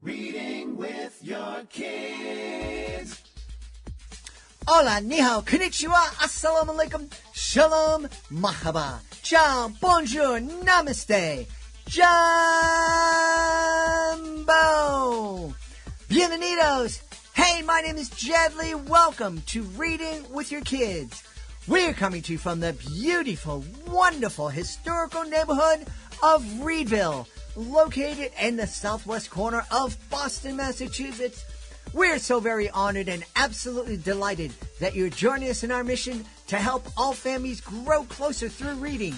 Reading with your kids. Hola, ni hao, konnichiwa, assalamu alaikum, shalom, mahaba, ciao, bonjour, namaste, jumbo, bienvenidos. Hey, my name is Jedley. Welcome to Reading with Your Kids. We're coming to you from the beautiful, wonderful, historical neighborhood of Reedville, located in the southwest corner of Boston, Massachusetts. We're so very honored and absolutely delighted that you're joining us in our mission to help all families grow closer through reading.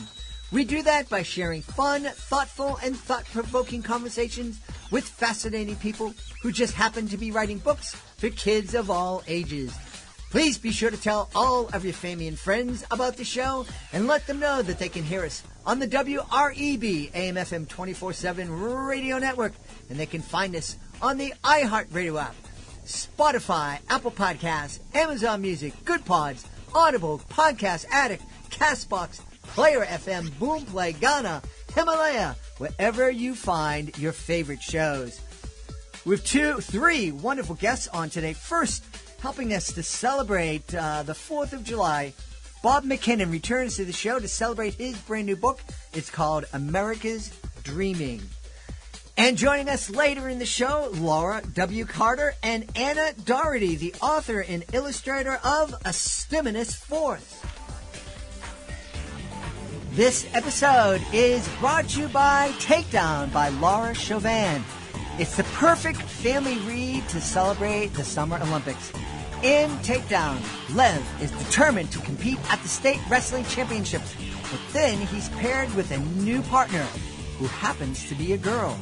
We do that by sharing fun, thoughtful, and thought-provoking conversations with fascinating people who just happen to be writing books for kids of all ages. Please be sure to tell all of your family and friends about the show and let them know that they can hear us on the WREB AM/FM 24/7 radio network, and they can find us on the iHeartRadio app, Spotify, Apple Podcasts, Amazon Music, Good Pods, Audible, Podcast Addict, Castbox, Player FM, Boomplay, Ghana, Himalaya, wherever you find your favorite shows. We have three wonderful guests on today. First, helping us to celebrate the 4th of July, Bob McKinnon returns to the show to celebrate his brand new book. It's called America's Dreaming. And joining us later in the show, Laura W. Carter and Anna Doherty, the author and illustrator of A Stiminous Fourth. This episode is brought to you by Takedown by Laura Chauvin. It's the perfect family read to celebrate the Summer Olympics. In Takedown, Lev is determined to compete at the State Wrestling Championships, but then he's paired with a new partner who happens to be a girl.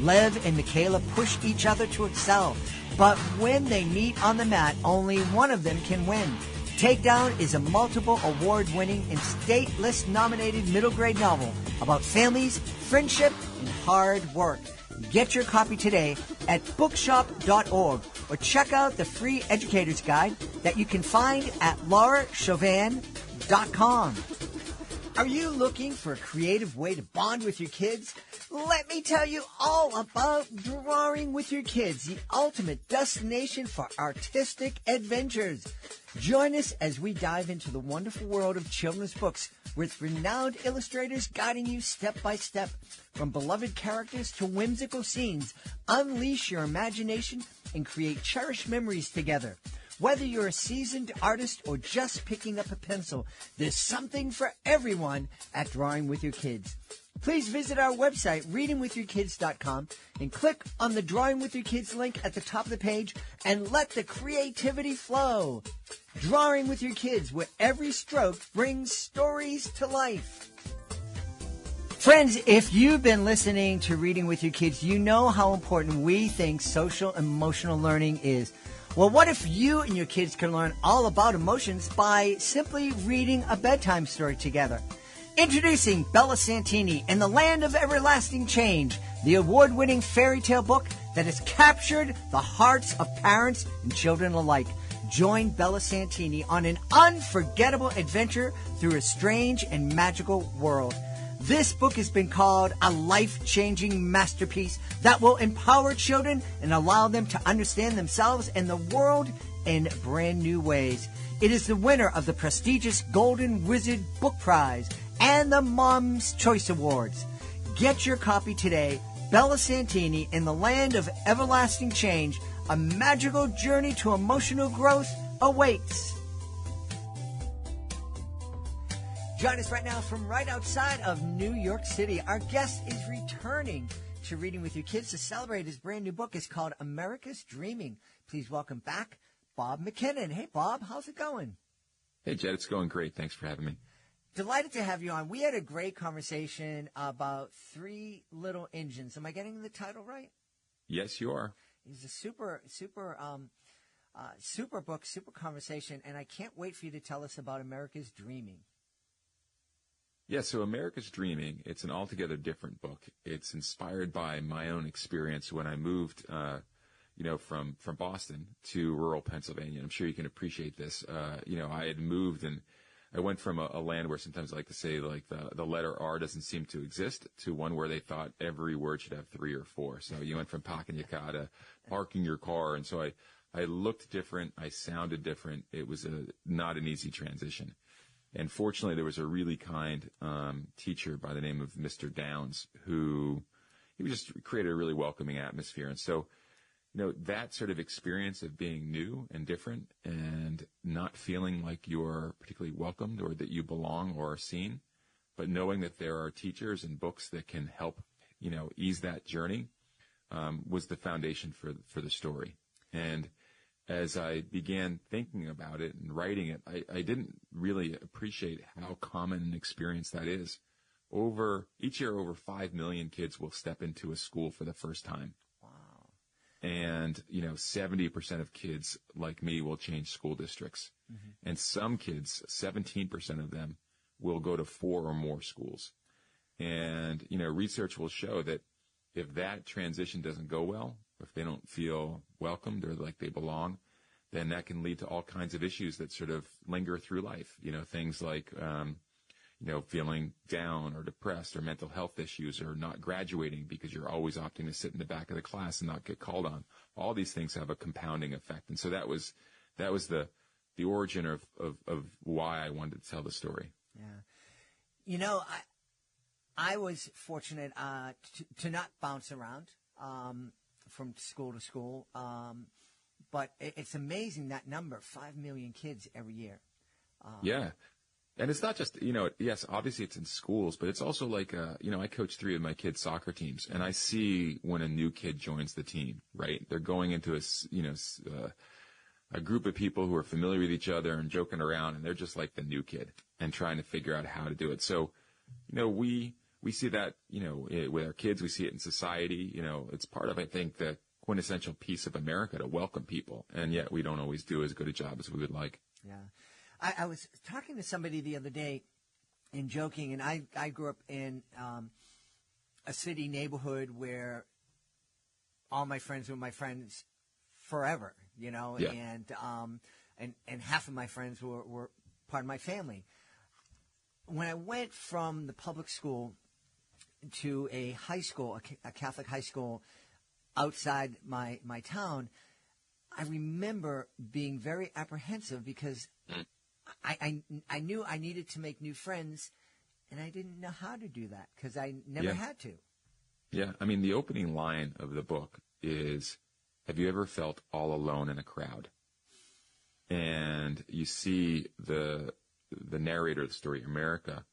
Lev and Michaela push each other to excel, but when they meet on the mat, only one of them can win. Takedown is a multiple award-winning and state list-nominated middle grade novel about families, friendship, and hard work. Get your copy today at bookshop.org or check out the free educator's guide that you can find at laurachauvin.com. Are you looking for a creative way to bond with your kids? Let me tell you all about Drawing with Your Kids, the ultimate destination for artistic adventures. Join us as we dive into the wonderful world of children's books with renowned illustrators guiding you step by step. From beloved characters to whimsical scenes, unleash your imagination and create cherished memories together. Whether you're a seasoned artist or just picking up a pencil, there's something for everyone at Drawing with Your Kids. Please visit our website, readingwithyourkids.com, and click on the Drawing with Your Kids link at the top of the page and let the creativity flow. Drawing with Your Kids, where every stroke brings stories to life. Friends, if you've been listening to Reading with Your Kids, you know how important we think social emotional learning is. Well, what if you and your kids can learn all about emotions by simply reading a bedtime story together? Introducing Bella Santini and the Land of Everlasting Change, the award-winning fairy tale book that has captured the hearts of parents and children alike. Join Bella Santini on an unforgettable adventure through a strange and magical world. This book has been called a life-changing masterpiece that will empower children and allow them to understand themselves and the world in brand new ways. It is the winner of the prestigious Golden Wizard Book Prize and the Mom's Choice Awards. Get your copy today. Bella Santini in the Land of Everlasting Change, a magical journey to emotional growth awaits. Join us right now from right outside of New York City. Our guest is returning to Reading with Your Kids to celebrate his brand new book. It's called America's Dreaming. Please welcome back Bob McKinnon. Hey, Bob, how's it going? Hey, Jed, it's going great. Thanks for having me. Delighted to have you on. We had a great conversation about Three Little Engines. Am I getting the title right? Yes, you are. It's a super book, super conversation, and I can't wait for you to tell us about America's Dreaming. Yeah, so America's Dreaming, it's an altogether different book. It's inspired by my own experience when I moved, from Boston to rural Pennsylvania. I'm sure you can appreciate this. I had moved and I went from a land where sometimes I like to say like the letter R doesn't seem to exist to one where they thought every word should have 3 or 4. So you went from Pakanyaka to parking your car. And so I looked different. I sounded different. It was not an easy transition. And fortunately, there was a really kind teacher by the name of Mr. Downs who he just created a really welcoming atmosphere. And so, that sort of experience of being new and different and not feeling like you're particularly welcomed or that you belong or are seen, but knowing that there are teachers and books that can help, ease that journey, was the foundation for the story. And as I began thinking about it and writing it, I didn't really appreciate how common an experience that is. Each year, over 5 million kids will step into a school for the first time. Wow. And, 70% of kids like me will change school districts. Mm-hmm. And some kids, 17% of them, will go to 4 or more schools. And, research will show that if that transition doesn't go well, if they don't feel welcomed or like they belong, then that can lead to all kinds of issues that sort of linger through life. Things like, feeling down or depressed or mental health issues or not graduating because you're always opting to sit in the back of the class and not get called on. All these things have a compounding effect. And so that was the origin of why I wanted to tell the story. Yeah. I was fortunate to not bounce around from school to school. But it's amazing, that number, 5 million kids every year. Yeah. And it's not just, yes, obviously it's in schools, but it's also like, I coach 3 of my kids' soccer teams, and I see when a new kid joins the team, right? They're going into a group of people who are familiar with each other and joking around, and they're just like the new kid and trying to figure out how to do it. So, we see that, with our kids, we see it in society. It's part of, I think, the quintessential piece of America to welcome people, and yet we don't always do as good a job as we would like. Yeah. I was talking to somebody the other day and joking, and I grew up in a city neighborhood where all my friends were my friends forever, Yeah. and half of my friends were part of my family. When I went from the public school to a high school, a Catholic high school outside my town, I remember being very apprehensive because I knew I needed to make new friends, and I didn't know how to do that because I never had to. Yeah. I mean, the opening line of the book is, have you ever felt all alone in a crowd? And you see the narrator of the story, America,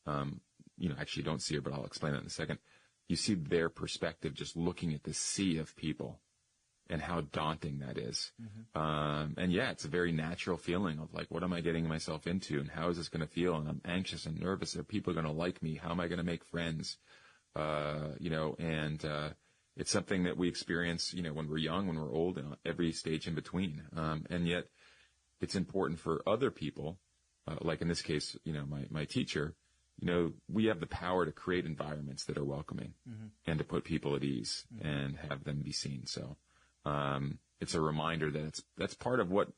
actually you don't see her, but I'll explain that in a second. You see their perspective just looking at the sea of people and how daunting that is. Mm-hmm. And it's a very natural feeling of like, what am I getting myself into and how is this going to feel? And I'm anxious and nervous. Are people going to like me? How am I going to make friends? It's something that we experience, when we're young, when we're old, and every stage in between. And yet it's important for other people, like in this case, my teacher, we have the power to create environments that are welcoming mm-hmm. and to put people at ease mm-hmm. and have them be seen. So, it's a reminder that that's part of what,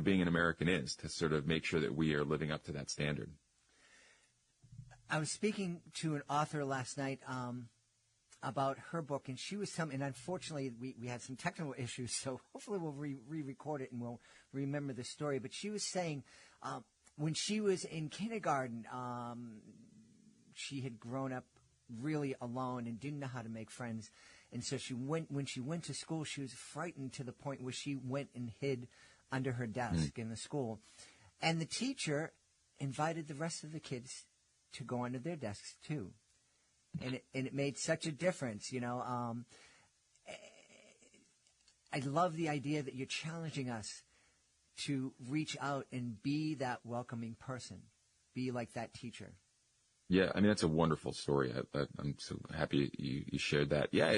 being an American is, to sort of make sure that we are living up to that standard. I was speaking to an author last night, about her book, and she was telling me, and unfortunately we had some technical issues, so hopefully we'll re-record it and we'll remember the story. But she was saying, when she was in kindergarten, she had grown up really alone and didn't know how to make friends. And so when she went to school, she was frightened to the point where she went and hid under her desk in the school. And the teacher invited the rest of the kids to go under their desks too. And it made such a difference, I love the idea that you're challenging us to reach out and be that welcoming person, be like that teacher. Yeah, I mean, that's a wonderful story. I'm so happy you shared that. Yeah,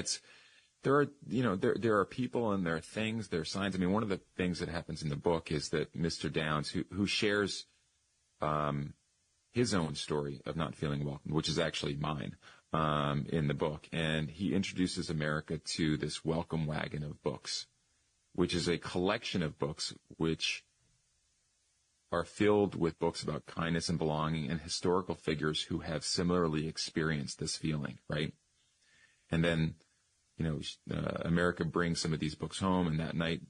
there are people and there are things, there are signs. I mean, one of the things that happens in the book is that Mr. Downs, who shares his own story of not feeling welcome, which is actually mine, in the book, and he introduces America to this welcome wagon of books, which is a collection of books which are filled with books about kindness and belonging and historical figures who have similarly experienced this feeling, right? And then, America brings some of these books home, and that night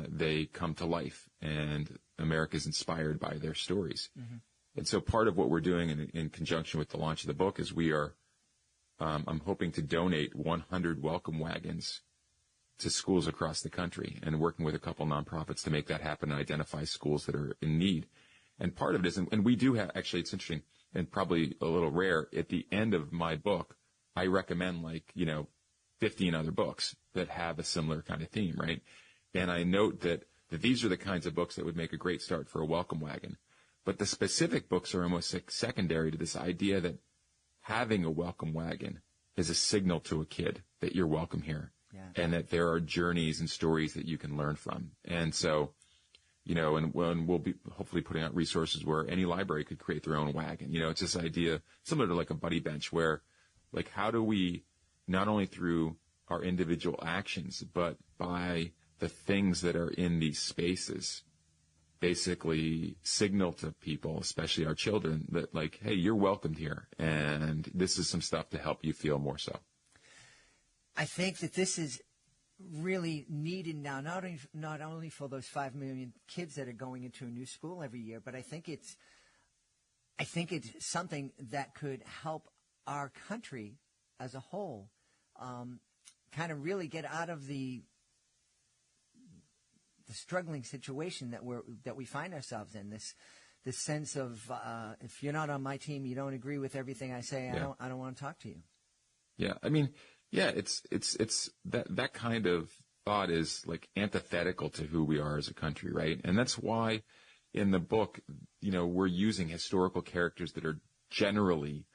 they come to life, and America is inspired by their stories. Mm-hmm. And so part of what we're doing in conjunction with the launch of the book is we are, I'm hoping to donate 100 welcome wagons to schools across the country, and working with a couple nonprofits to make that happen and identify schools that are in need. And part of it is, and we do have, actually, it's interesting and probably a little rare, at the end of my book, I recommend 15 other books that have a similar kind of theme, right? And I note that these are the kinds of books that would make a great start for a welcome wagon. But the specific books are almost secondary to this idea that having a welcome wagon is a signal to a kid that you're welcome here. Yeah. And that there are journeys and stories that you can learn from. And so, and when we'll be hopefully putting out resources where any library could create their own wagon. It's this idea similar to like a buddy bench where, like, how do we, not only through our individual actions, but by the things that are in these spaces, basically signal to people, especially our children, that like, hey, you're welcomed here. And this is some stuff to help you feel more so. I think that this is really needed now, not only for those 5 million kids that are going into a new school every year, but I think it's something that could help our country as a whole kind of really get out of the struggling situation that we find ourselves in. This sense of if you're not on my team, you don't agree with everything I say. Yeah. I don't want to talk to you. Yeah, I mean. Yeah, it's that kind of thought is like antithetical to who we are as a country, right? And that's why in the book, we're using historical characters that are generally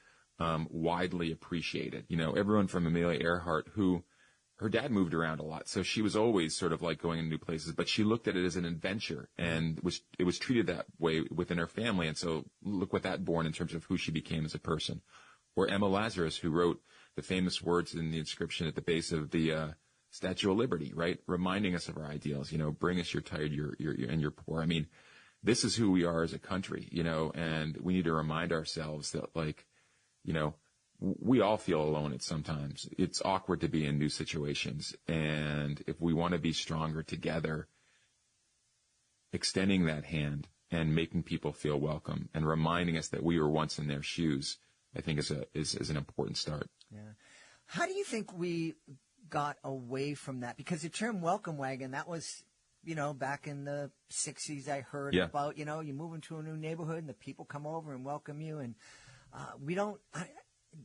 widely appreciated. Everyone from Amelia Earhart, who her dad moved around a lot, so she was always sort of like going in new places, but she looked at it as an adventure, and it was treated that way within her family. And so look what that born in terms of who she became as a person. Or Emma Lazarus, who wrote the famous words in the inscription at the base of the Statue of Liberty, right? Reminding us of our ideals, bring us your tired, and your poor. I mean, this is who we are as a country, and we need to remind ourselves that, like, we all feel alone at sometimes. It's awkward to be in new situations. And if we want to be stronger together, extending that hand and making people feel welcome and reminding us that we were once in their shoes, I think is an important start. Yeah. How do you think we got away from that? Because the term welcome wagon, that was, back in the 60s I heard about, you move into a new neighborhood and the people come over and welcome you. And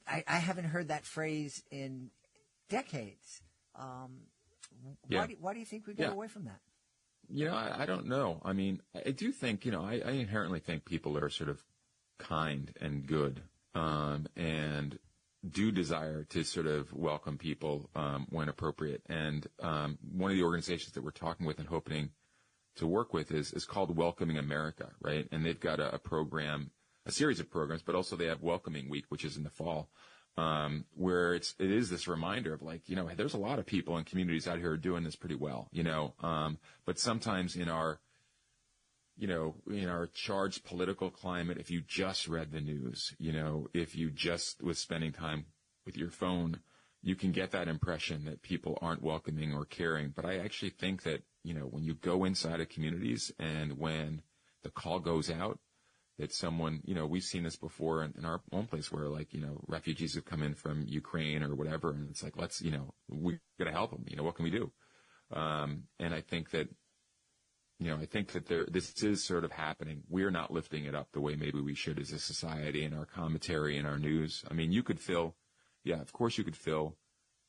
I haven't heard that phrase in decades. Why do you think we got away from that? I don't know. I mean, I do think, I inherently think people are sort of kind and good. And do desire to sort of welcome people when appropriate. And one of the organizations that we're talking with and hoping to work with is called Welcoming America, right? And they've got a program, a series of programs, but also they have Welcoming Week, which is in the fall, where it is this reminder of like, there's a lot of people and communities out here who are doing this pretty well, but sometimes in our charged political climate, if you just read the news, if you just was spending time with your phone, you can get that impression that people aren't welcoming or caring. But I actually think that, when you go inside of communities and when the call goes out, that someone, we've seen this before in our own place where refugees have come in from Ukraine or whatever. And it's like, we got to help them. What can we do? And I think that, this is sort of happening. We're not lifting it up the way maybe we should as a society in our commentary and our news. I mean, you could fill, of course you could fill,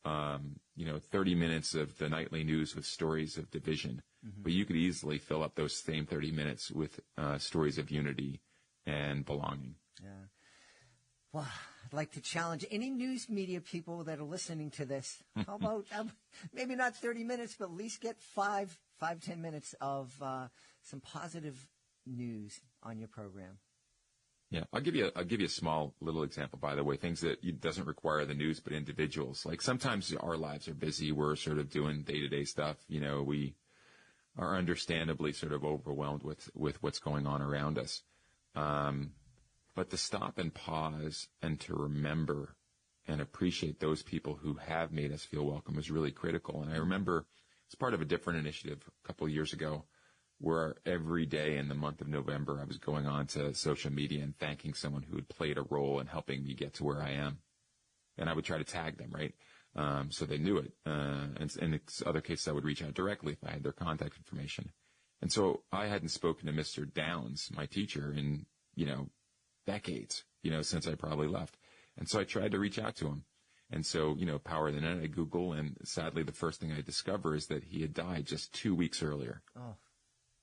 30 minutes of the nightly news with stories of division, but you could easily fill up those same 30 minutes with stories of unity and belonging. Yeah. Well, I'd like to challenge any news media people that are listening to this. How about maybe not 30 minutes, but at least get 5-10 minutes of some positive news on your program. Yeah, I'll give you a small little example, by the way, things that doesn't require the news, but individuals. Like sometimes our lives are busy. We're sort of doing day-to-day stuff. We are understandably sort of overwhelmed with what's going on around us. But to stop and pause and to remember and appreciate those people who have made us feel welcome is really critical. And I remember it's part of a different initiative a couple of years ago where every day in the month of November, I was going on to social media and thanking someone who had played a role in helping me get to where I am. And I would try to tag them, right? So they knew it. And in other cases, I would reach out directly if I had their contact information. And so I hadn't spoken to Mr. Downs, my teacher, in, decades, since I probably left. And so I tried to reach out to him. And so, power of the internet, I Google, and sadly, the first thing I discover is that he had died just 2 weeks earlier. Oh.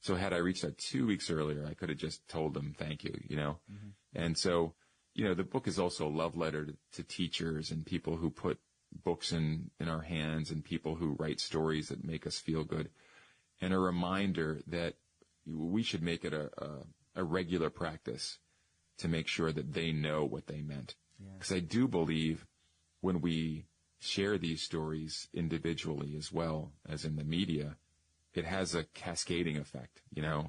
So had I reached out 2 weeks earlier, I could have just told him thank you, Mm-hmm. And so, the book is also a love letter to teachers and people who put books in our hands and people who write stories that make us feel good, and a reminder that we should make it a regular practice to make sure that they know what they meant. Because I do believe when we share these stories individually as well as in the media, it has a cascading effect,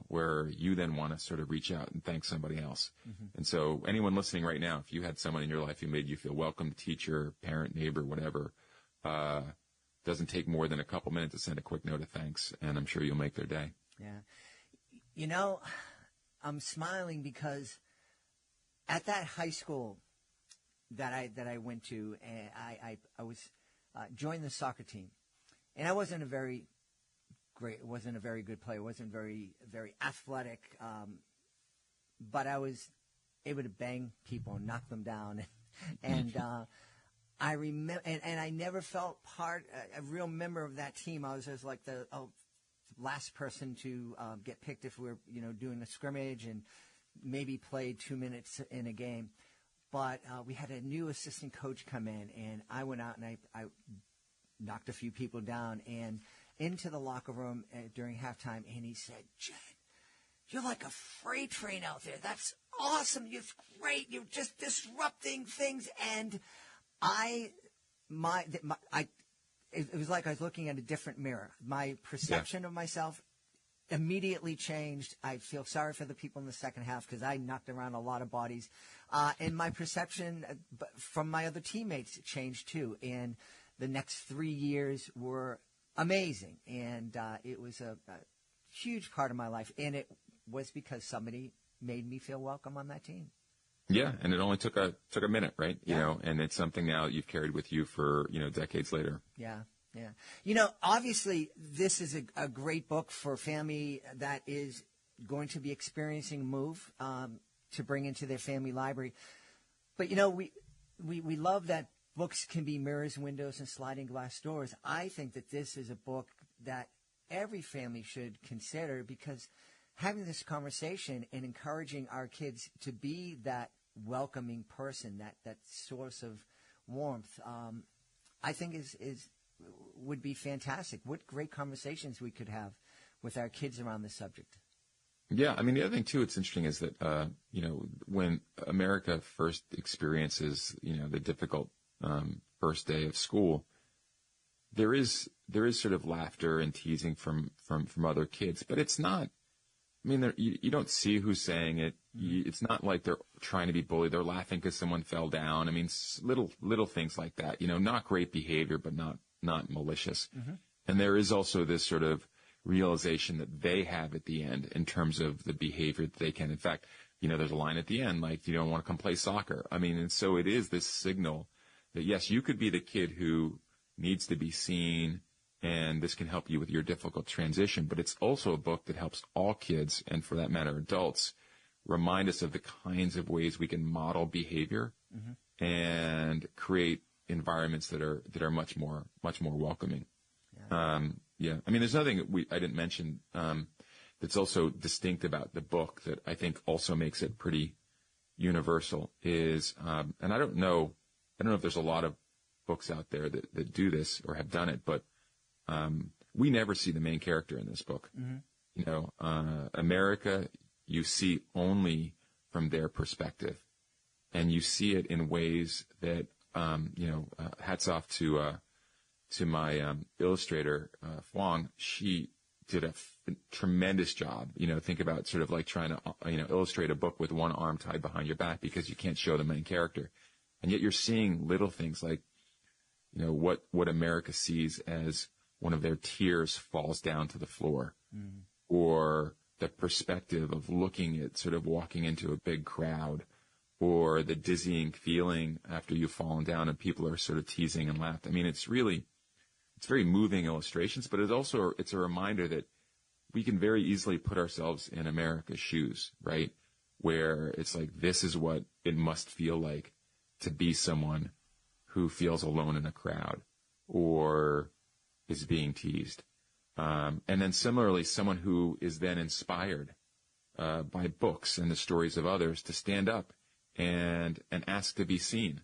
where you then want to sort of reach out and thank somebody else. Mm-hmm. And so anyone listening right now, if you had someone in your life who made you feel welcome, teacher, parent, neighbor, whatever, doesn't take more than a couple minutes to send a quick note of thanks, and I'm sure you'll make their day. Yeah. I'm smiling because at that high school that I went to, I was joined the soccer team, and I wasn't a very good player. Wasn't very athletic, but I was able to bang people and knock them down, and I remember, and I never felt a real member of that team. I was just like the last person to get picked if we were doing a scrimmage and maybe play 2 minutes in a game. But we had a new assistant coach come in, and I went out and I knocked a few people down and into the locker room during halftime, and he said, "Jen, you're like a freight train out there. That's awesome. You're great. You're just disrupting things." And it was like I was looking at a different mirror. My perception of myself immediately changed. I feel sorry for the people in the second half because I knocked around a lot of bodies. And my perception from my other teammates changed too. And the next 3 years were amazing. And it was a huge part of my life. And it was because somebody made me feel welcome on that team. Yeah, and it only took a minute, right? And it's something now you've carried with you for, decades later. Yeah. Obviously, this is a great book for a family that is going to be experiencing a move to bring into their family library. But, we love that books can be mirrors, windows, and sliding glass doors. I think that this is a book that every family should consider because having this conversation and encouraging our kids to be that welcoming person, that source of warmth, I think would be fantastic. What great conversations we could have with our kids around this subject. Yeah, I mean, the other thing, too, it's interesting is that, when America first experiences, the difficult first day of school, there is sort of laughter and teasing from other kids, but it's not, I mean, you don't see who's saying it. It's not like they're trying to be bullied. They're laughing because someone fell down. I mean, little things like that, not great behavior, but not malicious. Mm-hmm. And there is also this sort of realization that they have at the end in terms of the behavior that they can. In fact, there's a line at the end, like, you don't want to come play soccer. I mean, and so it is this signal that, yes, you could be the kid who needs to be seen, and this can help you with your difficult transition. But it's also a book that helps all kids, and for that matter, adults, remind us of the kinds of ways we can model behavior mm-hmm. and create environments that are much more welcoming. Yeah. I mean, there's another thing I didn't mention that's also distinct about the book that I think also makes it pretty universal is, and I don't know if there's a lot of books out there that do this or have done it, but we never see the main character in this book. Mm-hmm. America, you see only from their perspective, and you see it in ways that, hats off to my illustrator, Huang. She did a tremendous job. Think about sort of like trying to, illustrate a book with one arm tied behind your back because you can't show the main character. And yet you're seeing little things like, what America sees as one of their tears falls down to the floor, or the perspective of looking at sort of walking into a big crowd, or the dizzying feeling after you've fallen down and people are sort of teasing and laughed. I mean, it's very moving illustrations, but it's a reminder that we can very easily put ourselves in America's shoes, right? Where it's like, this is what it must feel like to be someone who feels alone in a crowd or is being teased. And then similarly, someone who is then inspired by books and the stories of others to stand up and ask to be seen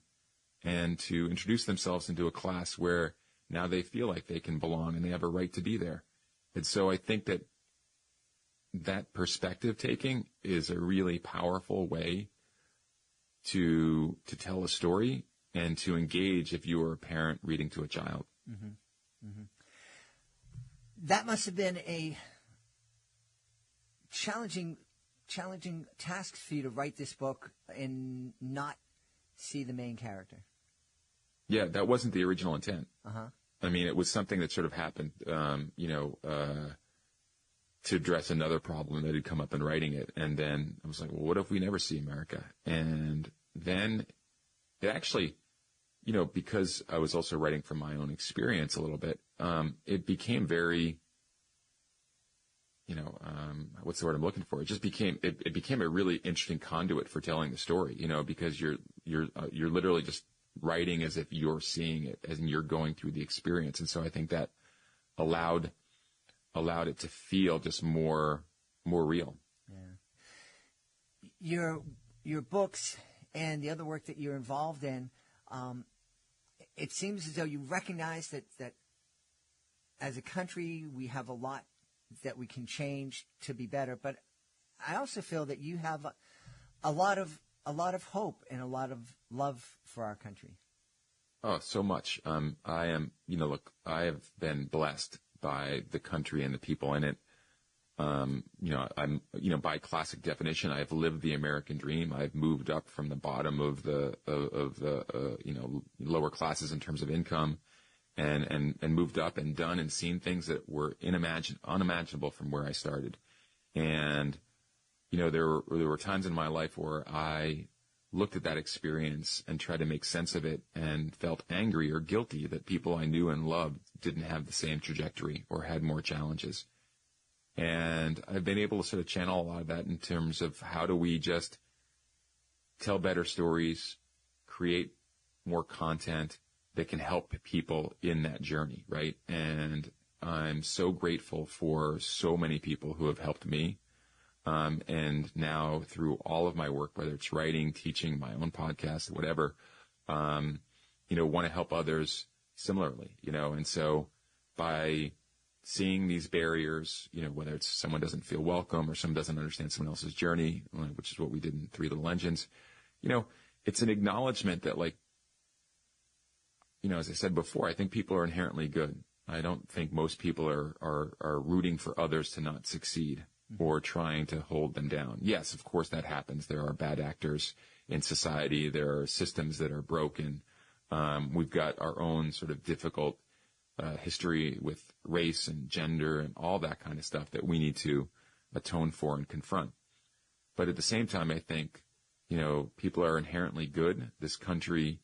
and to introduce themselves into a class where now they feel like they can belong and they have a right to be there. And so I think that perspective taking is a really powerful way to tell a story and to engage if you are a parent reading to a child. Mm-hmm. Mm-hmm. That must have been a challenging task for you to write this book and not see the main character. Yeah, that wasn't the original intent. Uh-huh. I mean, it was something that sort of happened, to address another problem that had come up in writing it. And then I was like, well, what if we never see America? And then it actually, because I was also writing from my own experience a little bit, it became very, what's the word I'm looking for? It just became a really interesting conduit for telling the story, because you're literally just writing as if you're seeing it, as in you're going through the experience. And so I think that allowed it to feel just more real. Yeah. Your books and the other work that you're involved in, it seems as though you recognize that as a country we have a lot that we can change to be better. But I also feel that you have a lot of hope and a lot of love for our country. Oh, so much. I am, I have been blessed by the country and the people in it. I'm, by classic definition, I've lived the American dream. I've moved up from the bottom of the lower classes in terms of income and moved up and done and seen things that were unimaginable from where I started. And, there were times in my life where I looked at that experience and tried to make sense of it and felt angry or guilty that people I knew and loved didn't have the same trajectory or had more challenges. And I've been able to sort of channel a lot of that in terms of how do we just tell better stories, create more content that can help people in that journey, right? And I'm so grateful for so many people who have helped me. And now through all of my work, whether it's writing, teaching, my own podcast, whatever, want to help others similarly, and so by seeing these barriers, whether it's someone doesn't feel welcome or someone doesn't understand someone else's journey, which is what we did in Three Little Engines, it's an acknowledgement that, like, as I said before, I think people are inherently good. I don't think most people are rooting for others to not succeed or trying to hold them down. Yes, of course that happens. There are bad actors in society. There are systems that are broken. We've got our own sort of difficult history with race and gender and all that kind of stuff that we need to atone for and confront. But at the same time, I think, people are inherently good. This country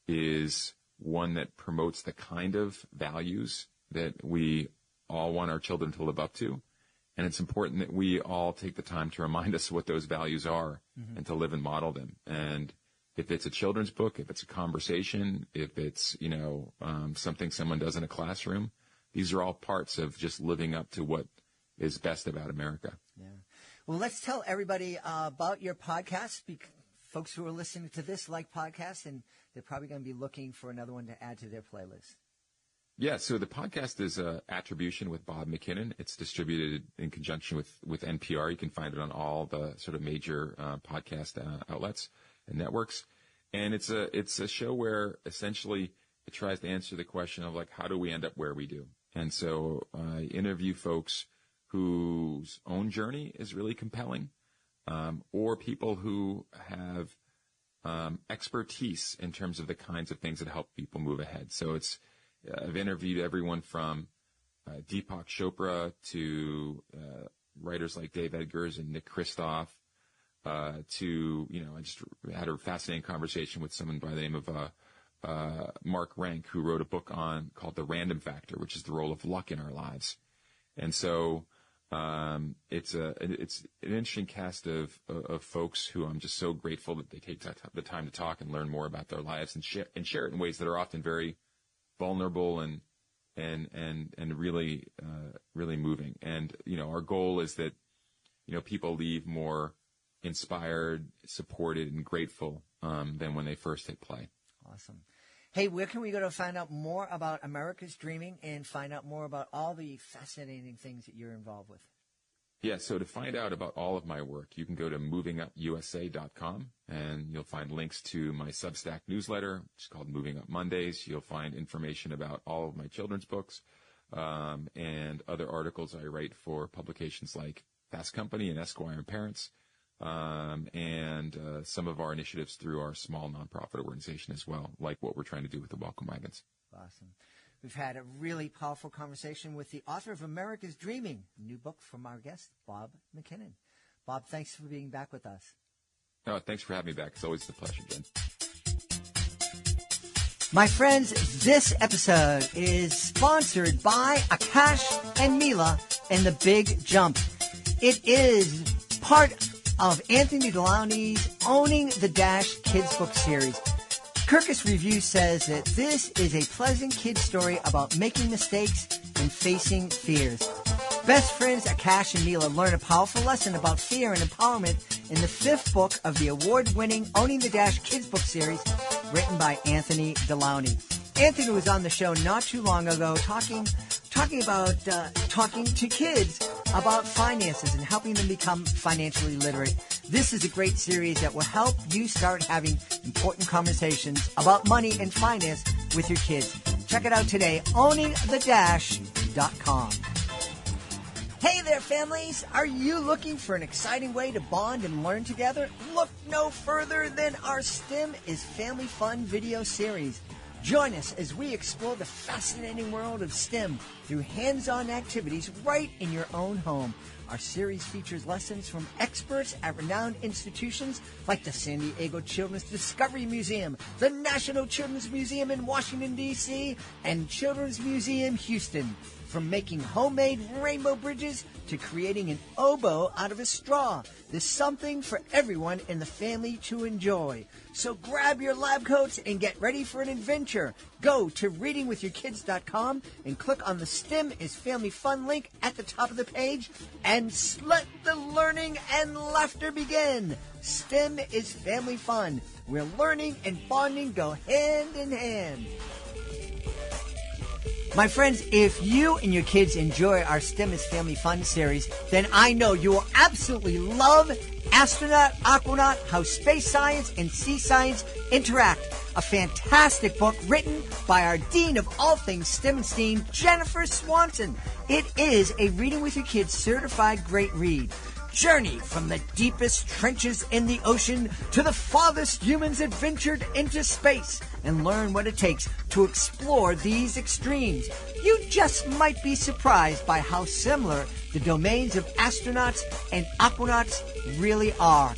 is one that promotes the kind of values that we all want our children to live up to. And it's important that we all take the time to remind us what those values are and to live and model them. And if it's a children's book, if it's a conversation, if it's, something someone does in a classroom, these are all parts of just living up to what is best about America. Yeah. Well, let's tell everybody about your podcast. Folks who are listening to this like podcasts, and they're probably going to be looking for another one to add to their playlist. Yeah, so the podcast is Attribution with Bob McKinnon. It's distributed in conjunction with NPR. You can find it on all the sort of major podcast outlets and networks. And it's a show where essentially it tries to answer the question of, like, how do we end up where we do? And so I interview folks whose own journey is really compelling, or people who have expertise in terms of the kinds of things that help people move ahead. So I've interviewed everyone from Deepak Chopra to writers like Dave Edgars and Nick Kristof, to, I just had a fascinating conversation with someone by the name of Mark Rank, who wrote a book called The Random Factor, which is the role of luck in our lives. And so it's an interesting cast of folks who I'm just so grateful that they take the time to talk and learn more about their lives and share it in ways that are often very vulnerable and really really moving. And our goal is that people leave more inspired, supported, and grateful than when they first hit play. Awesome. Hey, where can we go to find out more about America's Dreaming and find out more about all the fascinating things that you're involved with? Yeah, so to find out about all of my work, you can go to movingupusa.com, and you'll find links to my Substack newsletter, which is called Moving Up Mondays. You'll find information about all of my children's books and other articles I write for publications like Fast Company and Esquire and Parents, and some of our initiatives through our small nonprofit organization as well, like what we're trying to do with the Welcome Wagons. Awesome. We've had a really powerful conversation with the author of America's Dreaming, a new book from our guest, Bob McKinnon. Bob, thanks for being back with us. Oh, thanks for having me back. It's always a pleasure, Jen. My friends, this episode is sponsored by Akash and Mila and The Big Jump. It is part of Anthony Delauny's Owning the Dash Kids book series. Kirkus Review says that this is a pleasant kid story about making mistakes and facing fears. Best friends Akash and Mila learn a powerful lesson about fear and empowerment in the 5th book of the award-winning Owning the Dash Kids book series written by Anthony Delauny. Anthony was on the show not too long ago talking to kids about finances and helping them become financially literate. This is a great series that will help you start having important conversations about money and finance with your kids. Check it out today, owningthedash.com. Hey there, families! Are you looking for an exciting way to bond and learn together? Look no further than our STEM is Family Fun video series. Join us as we explore the fascinating world of STEM through hands-on activities right in your own home. Our series features lessons from experts at renowned institutions like the San Diego Children's Discovery Museum, the National Children's Museum in Washington, D.C., and Children's Museum Houston. From making homemade rainbow bridges to creating an oboe out of a straw, there's something for everyone in the family to enjoy. So grab your lab coats and get ready for an adventure. Go to readingwithyourkids.com and click on the STEM is Family Fun link at the top of the page and let the learning and laughter begin. STEM is Family Fun, where learning and bonding go hand in hand. My friends, if you and your kids enjoy our STEM is Family Fun series, then I know you will absolutely love Astronaut, Aquanaut, How Space Science and Sea Science Interact, a fantastic book written by our Dean of all things STEM and STEAM, Jennifer Swanson. It is a Reading with Your Kids certified great read. Journey from the deepest trenches in the ocean to the farthest humans adventured into space and learn what it takes to explore these extremes. You just might be surprised by how similar the domains of astronauts and aquanauts really are.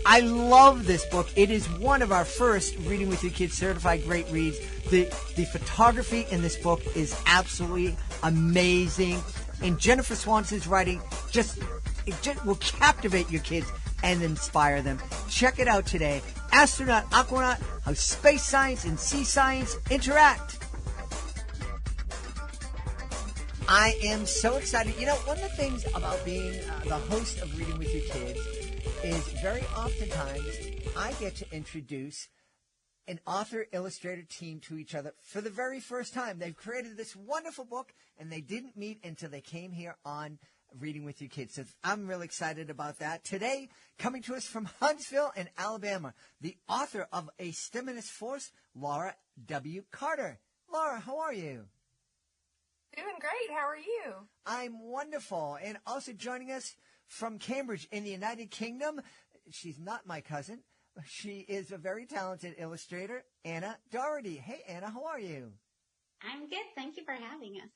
I love this book. It is one of our first Reading with Your Kids certified great reads. The photography in this book is absolutely amazing. And Jennifer Swanson's writing it just will captivate your kids and inspire them. Check it out today. Astronaut, Aquanaut, How Space Science and Sea Science Interact. I am so excited. You know, one of the things about being the host of Reading with Your Kids is very oftentimes I get to introduce an author-illustrator team to each other for the very first time. They've created this wonderful book, and they didn't meet until they came here on Reading with Your Kids. So I'm really excited about that. Today, coming to us from Huntsville in Alabama, the author of A STEMinist Force, Laura W. Carter. Laura, how are you? Doing great. How are you? I'm wonderful. And also joining us from Cambridge in the United Kingdom, she's not my cousin. She is a very talented illustrator, Anna Doherty. Hey, Anna, how are you? I'm good. Thank you for having us.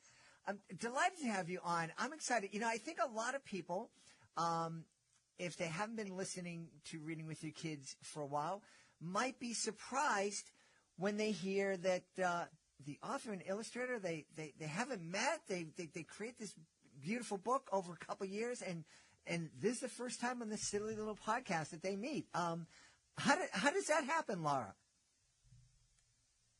I'm delighted to have you on. I'm excited. You know, I think a lot of people, if they haven't been listening to Reading with Your Kids for a while, might be surprised when they hear that the author and illustrator, they haven't met. They create this beautiful book over a couple of years, and this is the first time on this silly little podcast that they meet. How does that happen, Laura?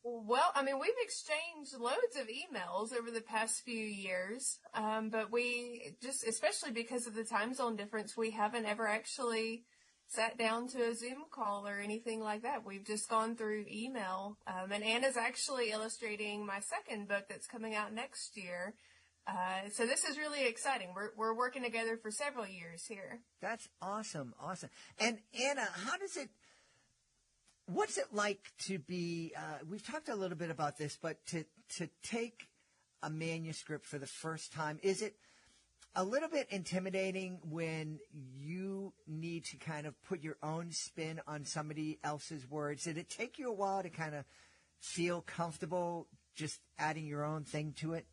Well, I mean, we've exchanged loads of emails over the past few years, but we just, especially because of the time zone difference, we haven't ever actually sat down to a Zoom call or anything like that. We've just gone through email. And Anna's actually illustrating my second book that's coming out next year. So this is really exciting. We're working together for several years here. That's awesome. Awesome. And Anna, what's it like to be, we've talked a little bit about this, but to take a manuscript for the first time, is it a little bit intimidating when you need to kind of put your own spin on somebody else's words? Did it take you a while to kind of feel comfortable just adding your own thing to it?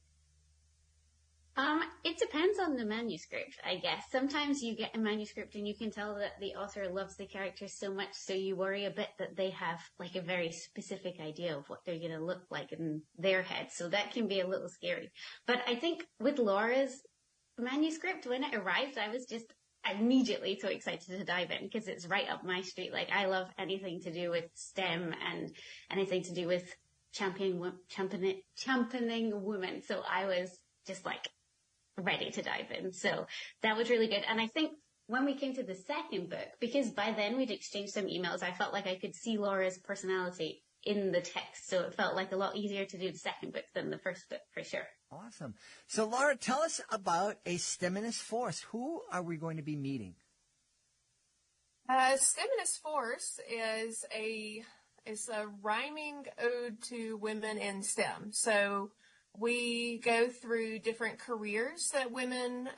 It depends on the manuscript, I guess. Sometimes you get a manuscript and you can tell that the author loves the characters so much, so you worry a bit that they have like a very specific idea of what they're going to look like in their head. So that can be a little scary. But I think with Laura's manuscript, when it arrived, I was just immediately so excited to dive in because it's right up my street. Like, I love anything to do with STEM and anything to do with championing women. So I was just like ready to dive in. So that was really good. And I think when we came to the second book, because by then we'd exchanged some emails, I felt like I could see Laura's personality in the text. So it felt like a lot easier to do the second book than the first book, for sure. Awesome. So, Laura, tell us about a STEMinist Force. Who are we going to be meeting? STEMinist Force is a rhyming ode to women in STEM. So we go through different careers that women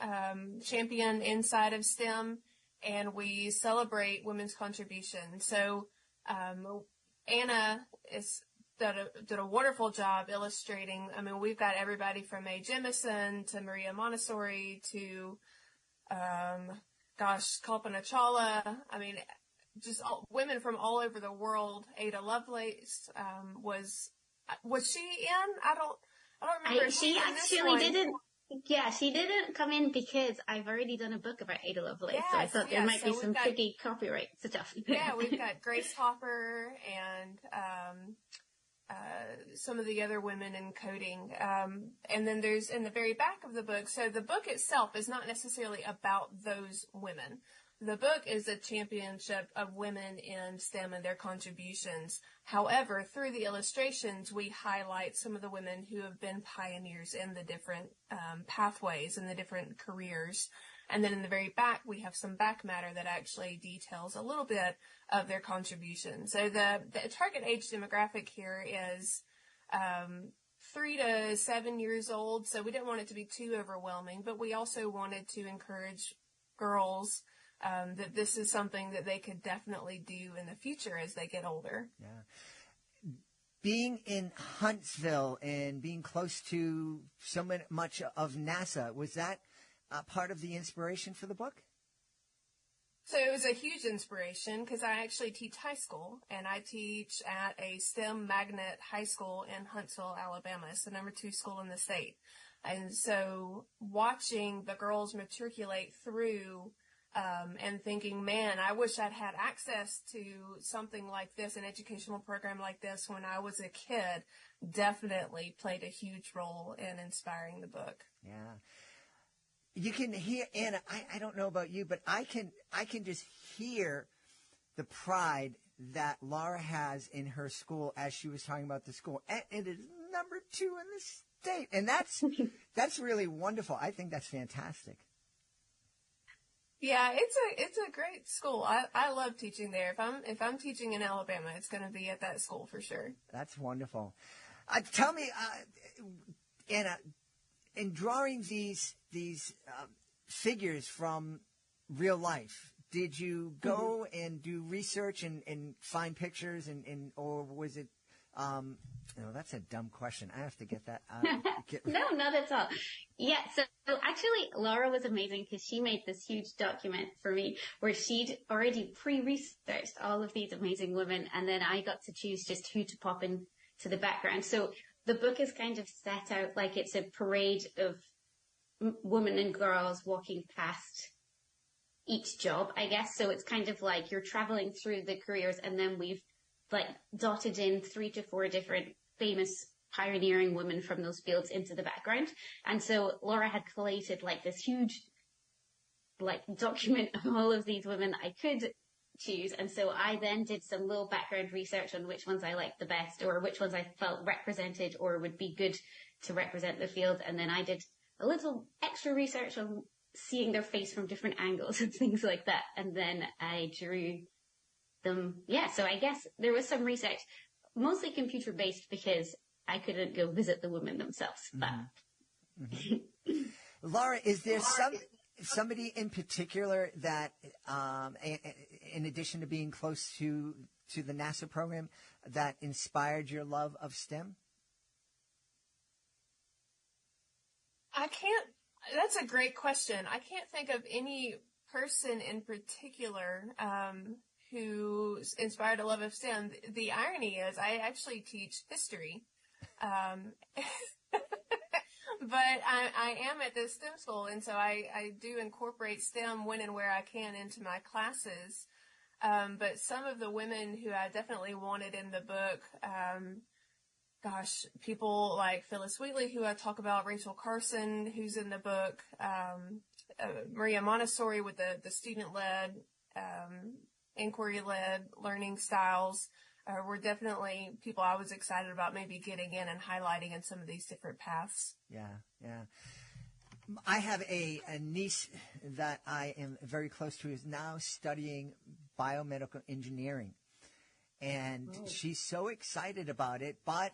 champion inside of STEM, and we celebrate women's contribution. So Anna did a wonderful job illustrating. I mean, we've got everybody from Mae Jemison to Maria Montessori to, Kalpana Chawla. I mean, just women from all over the world. Ada Lovelace was she in? I don't remember. She actually didn't. Yeah, she didn't come in because I've already done a book about Ada Lovelace, so I thought there might be some tricky copyright stuff. Yeah, we've got Grace Hopper and some of the other women in coding. And then there's in the very back of the book, so the book itself is not necessarily about those women. The book is a championship of women in STEM and their contributions. However, through the illustrations, we highlight some of the women who have been pioneers in the different pathways and the different careers. And then in the very back, we have some back matter that actually details a little bit of their contribution. So the target age demographic here is 3 to 7 years old. So we didn't want it to be too overwhelming, but we also wanted to encourage girls that this is something that they could definitely do in the future as they get older. Yeah. Being in Huntsville and being close to so much of NASA, was that part of the inspiration for the book? So it was a huge inspiration because I actually teach high school, and I teach at a STEM magnet high school in Huntsville, Alabama. It's the number 2 school in the state. And so watching the girls matriculate through and thinking, man, I wish I'd had access to something like this, an educational program like this when I was a kid, definitely played a huge role in inspiring the book. Yeah. You can hear, Anna, I don't know about you, but I can just hear the pride that Laura has in her school as she was talking about the school. And it is number 2 in the state. And that's really wonderful. I think that's fantastic. Yeah, it's a great school. I love teaching there. If I'm teaching in Alabama, it's going to be at that school for sure. That's wonderful. Tell me, Anna, in drawing these figures from real life, did you go and do research and find pictures or was it? That's a dumb question. I have to get that. No, not at all. Yeah, so actually Laura was amazing because she made this huge document for me where she'd already pre-researched all of these amazing women, and then I got to choose just who to pop into the background. So the book is kind of set out like it's a parade of women and girls walking past each job, I guess. So it's kind of like you're traveling through the careers, and then we've like dotted in 3 to 4 different famous pioneering women from those fields into the background. And so Laura had collated like this huge like document of all of these women that I could choose. And so I then did some little background research on which ones I liked the best, or which ones I felt represented or would be good to represent the field. And then I did a little extra research on seeing their face from different angles and things like that. And then I drew them. Yeah, so I guess there was some research, mostly computer based because I couldn't go visit the women themselves. But Laura, is there somebody in particular that, in addition to being close to the NASA program, that inspired your love of STEM? That's a great question. I can't think of any person in particular who inspired a love of STEM. The irony is I actually teach history. But I am at this STEM school, and so I do incorporate STEM when and where I can into my classes. But some of the women who I definitely wanted in the book, people like Phyllis Wheatley, who I talk about, Rachel Carson, who's in the book, Maria Montessori with the student-led, inquiry-led learning styles, were definitely people I was excited about maybe getting in and highlighting in some of these different paths. Yeah. I have a niece that I am very close to, who's now studying biomedical engineering. And she's so excited about it, but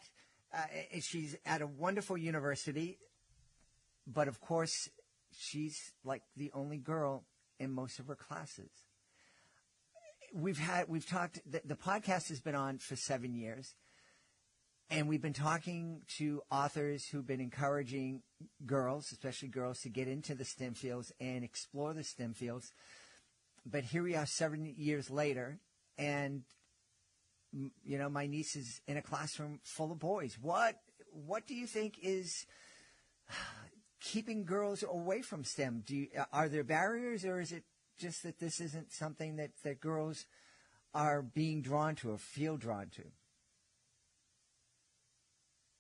she's at a wonderful university. But of course, she's like the only girl in most of her classes. We've talked, the podcast has been on for 7 years, and we've been talking to authors who've been encouraging girls, especially girls, to get into the STEM fields and explore the STEM fields. But here we are 7 years later, and my niece is in a classroom full of boys. What do you think is keeping girls away from STEM? Are there barriers, or is it just that this isn't something that girls are being drawn to or feel drawn to?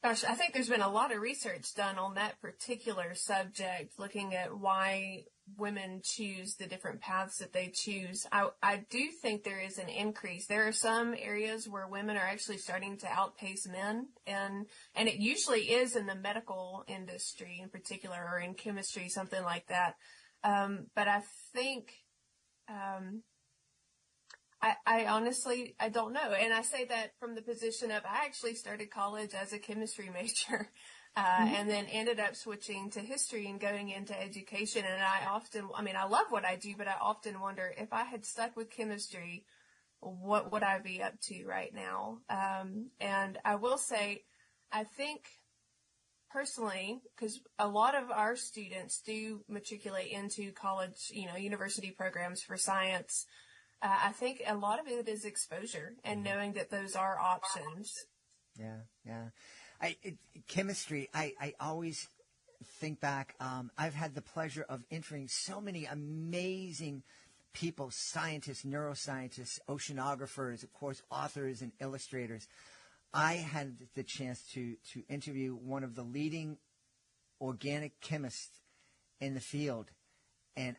Gosh, I think there's been a lot of research done on that particular subject, looking at why women choose the different paths that they choose. I do think there is an increase. There are some areas where women are actually starting to outpace men, and it usually is in the medical industry in particular, or in chemistry, something like that. But I think, I honestly, I don't know. And I say that from the position of, I actually started college as a chemistry major, and then ended up switching to history and going into education. And I love what I do, but I often wonder, if I had stuck with chemistry, what would I be up to right now? And I will say, I think personally, because a lot of our students do matriculate into college, university programs for science, I think a lot of it is exposure and knowing that those are options. Yeah. Chemistry, I always think back. I've had the pleasure of interviewing so many amazing people, scientists, neuroscientists, oceanographers, of course, authors and illustrators. I had the chance to interview one of the leading organic chemists in the field, and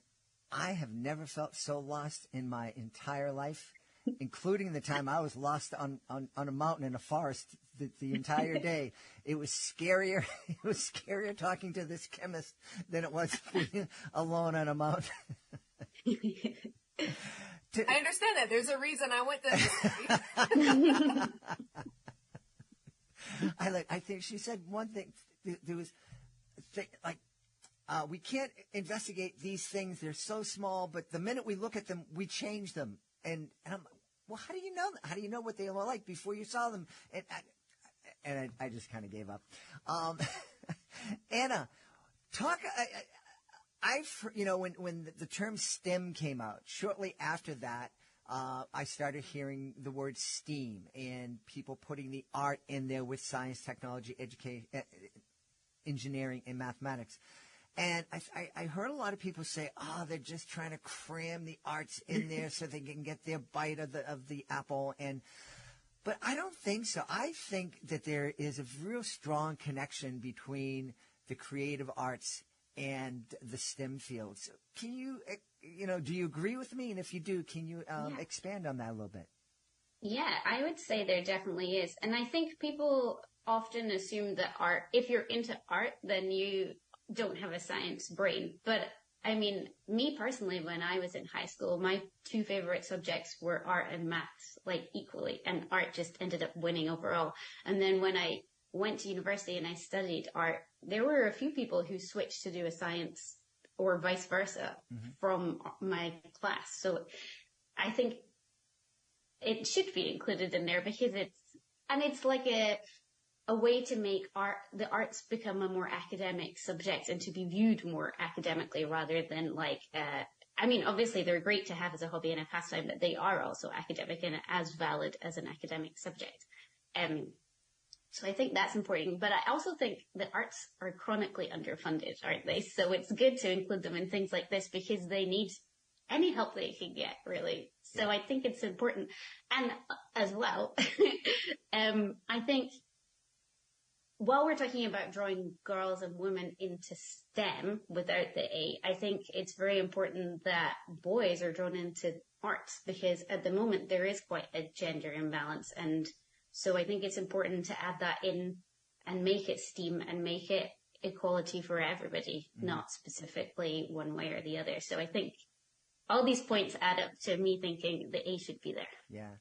I have never felt so lost in my entire life, including the time I was lost on a mountain in a forest the entire day. It was scarier. It was scarier talking to this chemist than it was being alone on a mountain. I understand that. There's a reason I went to history. I think she said one thing. There was we can't investigate these things. They're so small, but the minute we look at them, we change them. And I'm like, well, how do you know that? How do you know what they were like before you saw them? And I just kind of gave up. Anna, talk. When the term STEM came out, shortly after that, I started hearing the word STEAM and people putting the art in there with science, technology, education, engineering, and mathematics. And I heard a lot of people say, they're just trying to cram the arts in there so they can get their bite of the apple. But I don't think so. I think that there is a real strong connection between the creative arts and the STEM fields. Can you, do you agree with me? And if you do, can you expand on that a little bit? Yeah, I would say there definitely is. And I think people often assume that if you're into art, then you don't have a science brain. But I mean, me personally, when I was in high school, my two favorite subjects were art and maths, like equally, and art just ended up winning overall. And then when I went to university and I studied art, there were a few people who switched to do a science or vice versa from my class. So I think it should be included in there because it's like a way to make the arts become a more academic subject and to be viewed more academically rather than obviously they're great to have as a hobby and a pastime, but they are also academic and as valid as an academic subject. So I think that's important. But I also think the arts are chronically underfunded, aren't they? So it's good to include them in things like this because they need any help they can get, really. So I think it's important. And as well, I think while we're talking about drawing girls and women into STEM without the A, I think it's very important that boys are drawn into arts because at the moment there is quite a gender imbalance. And so I think it's important to add that in and make it STEAM and make it equality for everybody, not specifically one way or the other. So I think all these points add up to me thinking the A should be there. Yeah.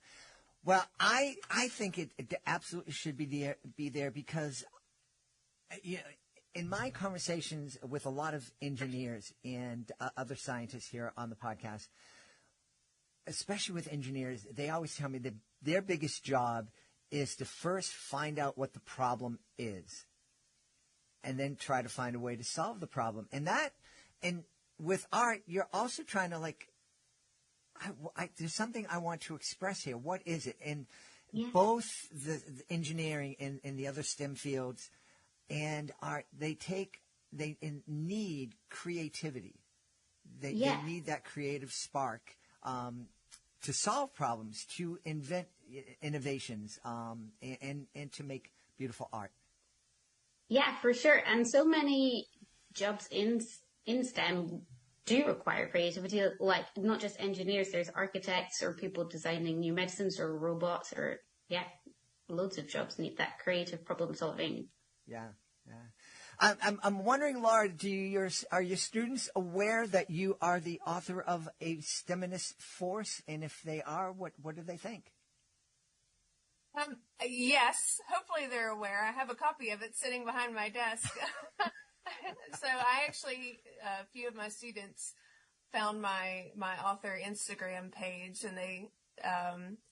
Well, I think it absolutely should be there because, in my conversations with a lot of engineers and other scientists here on the podcast, especially with engineers, they always tell me that their biggest job is to first find out what the problem is and then try to find a way to solve the problem. And with art, you're also trying to there's something I want to express here. What is it? And both the engineering and the other STEM fields and art, they need creativity. They need that creative spark to solve problems, to invent innovations, and to make beautiful art. Yeah, for sure. And so many jobs in STEM do require creativity, like not just engineers, there's architects or people designing new medicines or robots or, loads of jobs need that creative problem solving. Yeah. I'm wondering, Laura, are your students aware that you are the author of a STEMinist force? And if they are, what do they think? Yes, hopefully they're aware. I have a copy of it sitting behind my desk. So I actually, a few of my students found my author Instagram page, and they,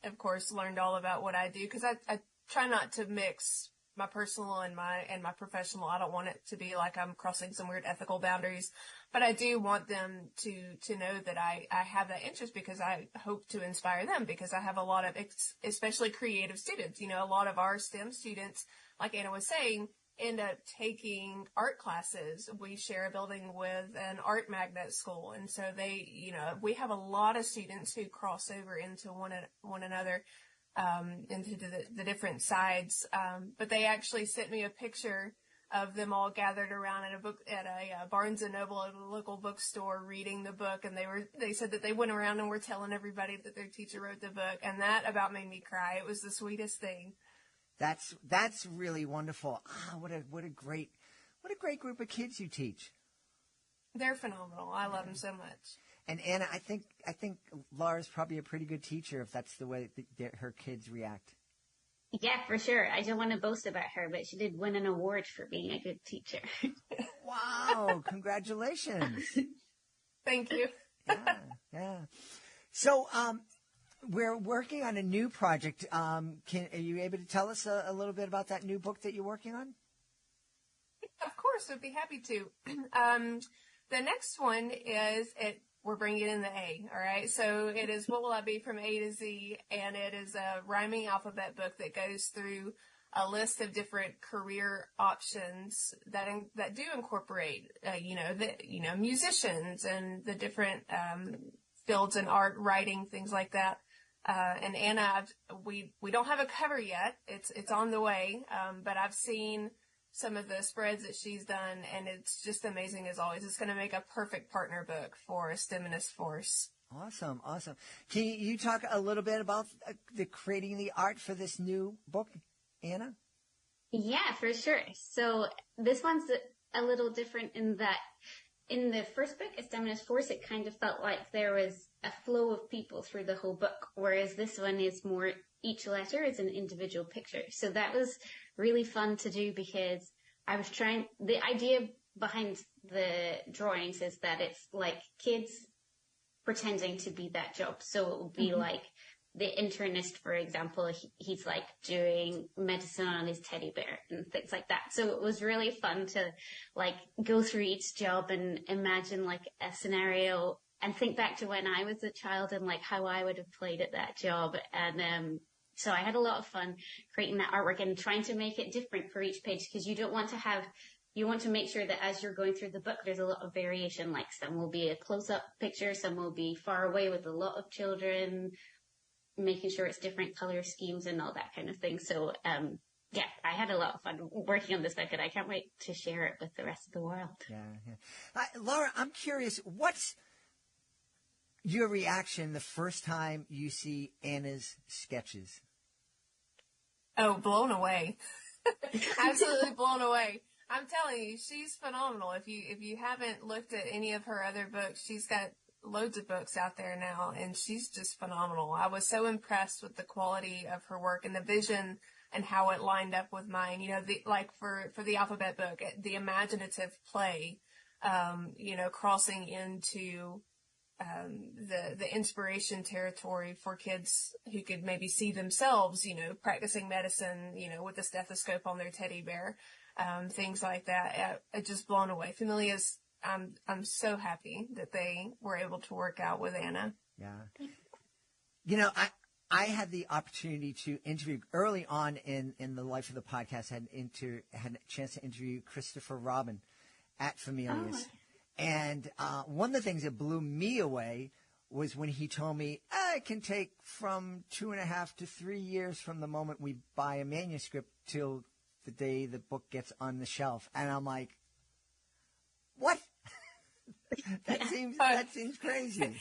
of course, learned all about what I do because I try not to mix my personal and my professional. I don't want it to be like I'm crossing some weird ethical boundaries, but I do want them to know that I have that interest because I hope to inspire them because I have a lot of, especially creative students. A lot of our STEM students, like Anna was saying, end up taking art classes. We share a building with an art magnet school. And so we have a lot of students who cross over into one another, into the different sides. But they actually sent me a picture of them all gathered around at a Barnes and Noble at a local bookstore reading the book. And they said that they went around and were telling everybody that their teacher wrote the book. And that about made me cry. It was the sweetest thing. That's really wonderful. What a great group of kids you teach. They're phenomenal. I love them so much. And Anna, I think Laura's probably a pretty good teacher if that's the way that her kids react. Yeah, for sure. I don't want to boast about her, but she did win an award for being a good teacher. Wow. Congratulations. Thank you. Yeah. So, we're working on a new project. Are you able to tell us a little bit about that new book that you're working on? Of course, I'd be happy to. The next one is we're bringing in the A, all right? So it is What Will I Be from A to Z, and it is a rhyming alphabet book that goes through a list of different career options that do incorporate, musicians and the different fields in art, writing, things like that. And Anna, we don't have a cover yet. It's on the way. But I've seen some of the spreads that she's done, and it's just amazing as always. It's going to make a perfect partner book for STEMinist Force. Awesome. Can you talk a little bit about the creating the art for this new book, Anna? Yeah, for sure. So this one's a little different in that in the first book, STEMinist Force, it kind of felt like there was a flow of people through the whole book, whereas this one is more, each letter is an individual picture. So that was really fun to do because the idea behind the drawings is that it's like kids pretending to be that job. So it will be like the internist, for example, he's like doing medicine on his teddy bear and things like that. So it was really fun to like go through each job and imagine like a scenario and think back to when I was a child and like how I would have played at that job. And, so I had a lot of fun creating that artwork and trying to make it different for each page because you want to make sure that as you're going through the book, there's a lot of variation. Like some will be a close-up picture, some will be far away with a lot of children, making sure it's different color schemes and all that kind of thing. So, yeah, I had a lot of fun working on this book, and I can't wait to share it with the rest of the world. Yeah. Laura, I'm curious, what's your reaction the first time you see Anna's sketches? Oh, blown away. Absolutely blown away. I'm telling you, she's phenomenal. If you haven't looked at any of her other books, she's got loads of books out there now, and she's just phenomenal. I was so impressed with the quality of her work and the vision and how it lined up with mine. You know, for the alphabet book, the imaginative play, crossing into the inspiration territory for kids who could maybe see themselves, practicing medicine, with a stethoscope on their teddy bear, things like that. Just blown away. Familia's, I'm so happy that they were able to work out with Anna. Yeah. I had the opportunity to interview early on in the life of the podcast, had a chance to interview Christopher Robin at Familia's. Oh. And one of the things that blew me away was when he told me, it can take from 2.5 to 3 years from the moment we buy a manuscript till the day the book gets on the shelf. And I'm like, what? That seems crazy.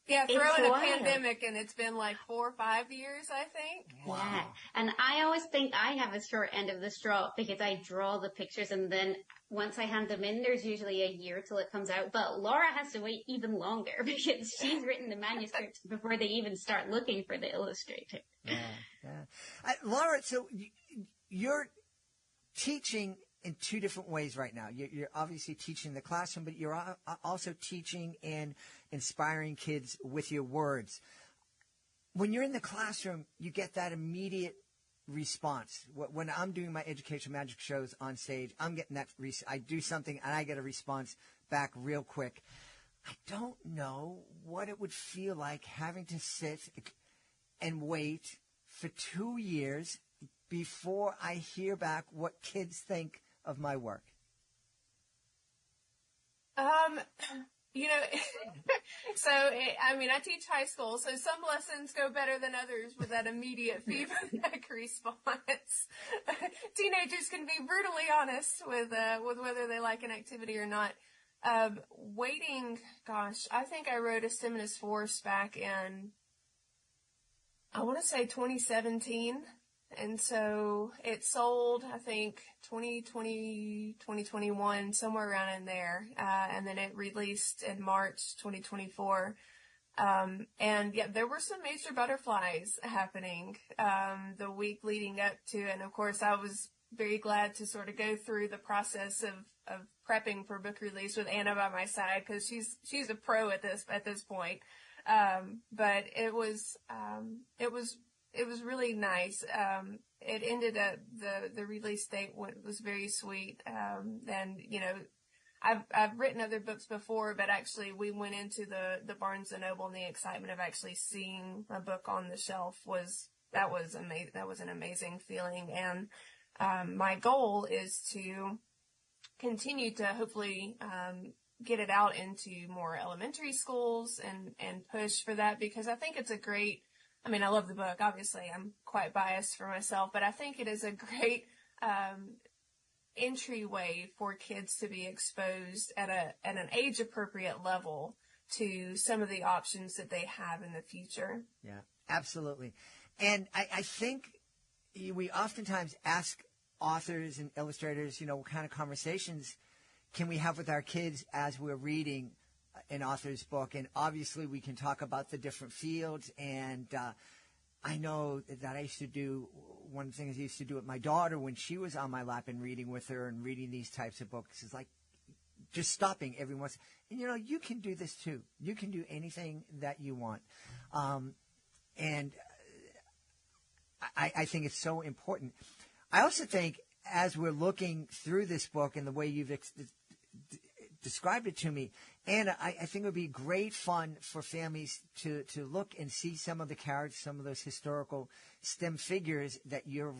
Yeah, throw in a pandemic, and it's been like 4 or 5 years, I think. Wow. Yeah, and I always think I have a short end of the straw because I draw the pictures and then once I hand them in, there's usually a year till it comes out. But Laura has to wait even longer because she's written the manuscript before they even start looking for the illustrator. Yeah. Laura, so you're teaching in two different ways right now. You're obviously teaching in the classroom, but you're also teaching and inspiring kids with your words. When you're in the classroom, you get that immediate response. When I'm doing my education magic shows on stage, I'm getting that. I do something and I get a response back real quick. I don't know what it would feel like having to sit and wait for 2 years before I hear back what kids think of my work. I teach high school, so some lessons go better than others with that immediate feedback response. Teenagers can be brutally honest with whether they like an activity or not. Waiting, gosh, I think I wrote a STEMinist Force back in, I want to say 2017. And so it sold, I think, 2020, 2021, somewhere around in there. And then it released in March 2024. And yeah, there were some major butterflies happening, the week leading up to it. And of course, I was very glad to sort of go through the process of prepping for book release with Anna by my side, because she's a pro at this point. But it was really nice. It ended up, the release date was very sweet. And, you know, I've written other books before, but actually we went into the Barnes and Noble, and the excitement of actually seeing a book on the shelf was amazing. That was an amazing feeling. And, my goal is to continue to hopefully, get it out into more elementary schools and push for that, because I think it's I love the book. Obviously, I'm quite biased for myself, but I think it is a great entryway for kids to be exposed at an age appropriate level to some of the options that they have in the future. Yeah, absolutely. And I think we oftentimes ask authors and illustrators, what kind of conversations can we have with our kids as we're reading an author's book? And obviously we can talk about the different fields. And I know that I used to do, one of the things I used to do with my daughter when she was on my lap and reading with her and reading these types of books is like just stopping every once. And, you can do this too. You can do anything that you want. And I think it's so important. I also think as we're looking through this book and the way you've described it to me, Anna, I think it would be great fun for families to look and see some of the characters, some of those historical STEM figures that you're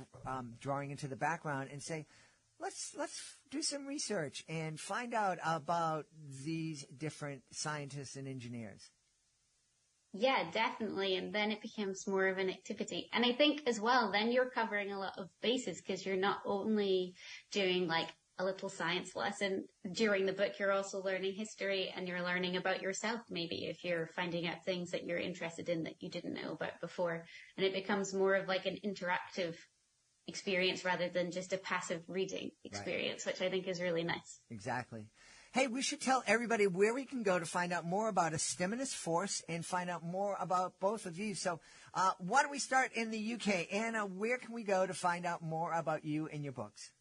drawing into the background, and say, let's do some research and find out about these different scientists and engineers. Yeah, definitely. And then it becomes more of an activity. And I think as well, then you're covering a lot of bases, because you're not only doing like a little science lesson during the book, you're also learning history, and you're learning about yourself, maybe if you're finding out things that you're interested in that you didn't know about before. And it becomes more of like an interactive experience rather than just a passive reading experience, right, which I think is really nice. Exactly. Hey, we should tell everybody where we can go to find out more about a STEMinist force and find out more about both of you. So why don't we start in the UK? Anna, where can we go to find out more about you and your books?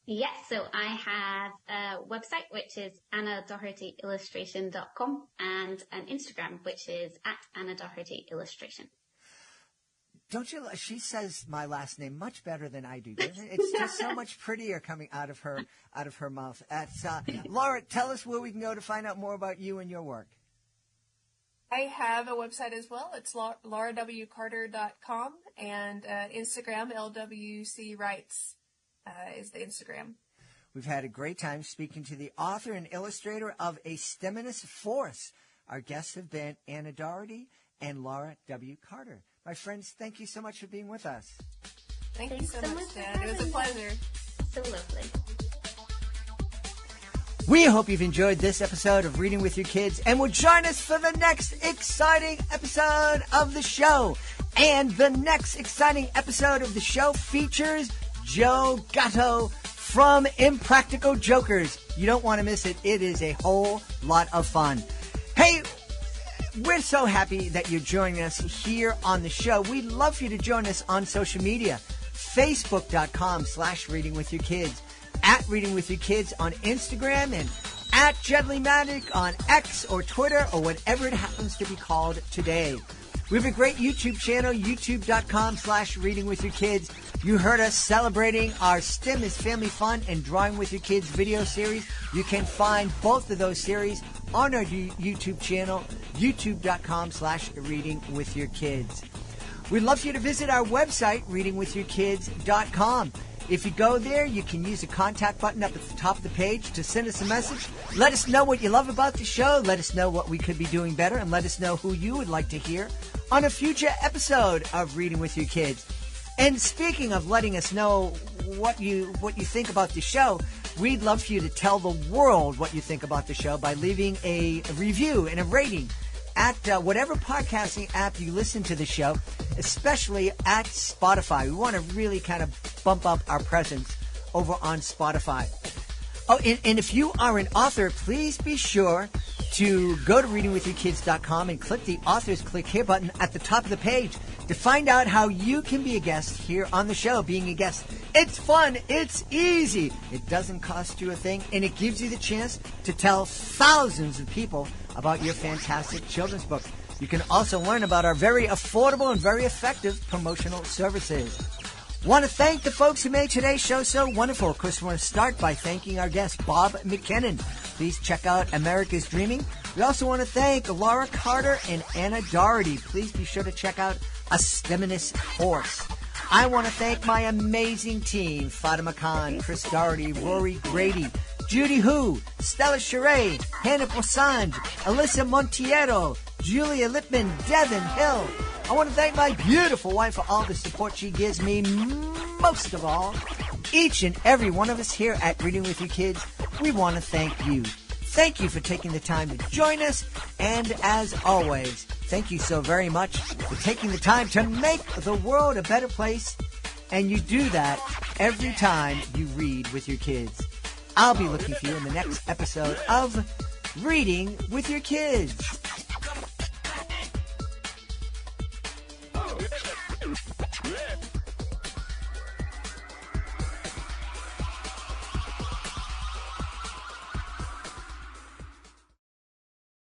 Yes, so I have a website, which is annadohertyillustration.com, and an Instagram, which is @AnnaDohertyIllustration. Don't you? She says my last name much better than I do. Doesn't it? It's just so much prettier coming out of her mouth. Laura, tell us where we can go to find out more about you and your work. I have a website as well. It's laurawcarter.com, and Instagram, LWCWrites is the Instagram. We've had a great time speaking to the author and illustrator of A STEMinist Force. Our guests have been Anna Doherty and Laura W. Carter. My friends, thank you so much for being with us. Thank you so much, Dad. It was a pleasure. So lovely. We hope you've enjoyed this episode of Reading with Your Kids and will join us for the next exciting episode of the show. And the next exciting episode of the show features Joe Gatto from Impractical Jokers. You don't want to miss it. It is a whole lot of fun. Hey, we're so happy that you're joining us here on the show. We'd love for you to join us on social media. Facebook.com/readingwithyourkids, @readingwithyourkids on Instagram, and @JedleyMatic on X or Twitter or whatever it happens to be called today. We have a great YouTube channel, youtube.com/readingwithyourkids. You heard us celebrating our STEM is Family Fun and Drawing with Your Kids video series. You can find both of those series on our YouTube channel, youtube.com/readingwithyourkids. We'd love for you to visit our website, readingwithyourkids.com. If you go there, you can use the contact button up at the top of the page to send us a message. Let us know what you love about the show. Let us know what we could be doing better, and let us know who you would like to hear on a future episode of Reading with Your Kids. And speaking of letting us know what you think about the show, we'd love for you to tell the world what you think about the show by leaving a review and a rating at whatever podcasting app you listen to the show, especially at Spotify. We want to really kind of bump up our presence over on Spotify. Oh, and if you are an author, please be sure to go to readingwithyourkids.com and click the author's click here button at the top of the page to find out how you can be a guest here on the show. Being a guest, it's fun, it's easy, it doesn't cost you a thing, and it gives you the chance to tell thousands of people about your fantastic children's book. You can also learn about our very affordable and very effective promotional services. Want to thank the folks who made today's show so wonderful. Of course, we want to start by thanking our guest, Bob McKinnon. Please check out America's Dreaming. We also want to thank Laura Carter and Anna Doherty. Please be sure to check out A Steminous Horse. I want to thank my amazing team, Fatima Khan, Chris Doherty, Rory Grady, Judy Hu, Stella Charade, Hannah Posange, Alyssa Montiero, Julia Lippman, Devin Hill. I want to thank my beautiful wife for all the support she gives me. Most of all, each and every one of us here at Reading With Your Kids, we want to thank you. Thank you for taking the time to join us. And as always, thank you so very much for taking the time to make the world a better place. And you do that every time you read with your kids. I'll be looking for you in the next episode of Reading with Your Kids.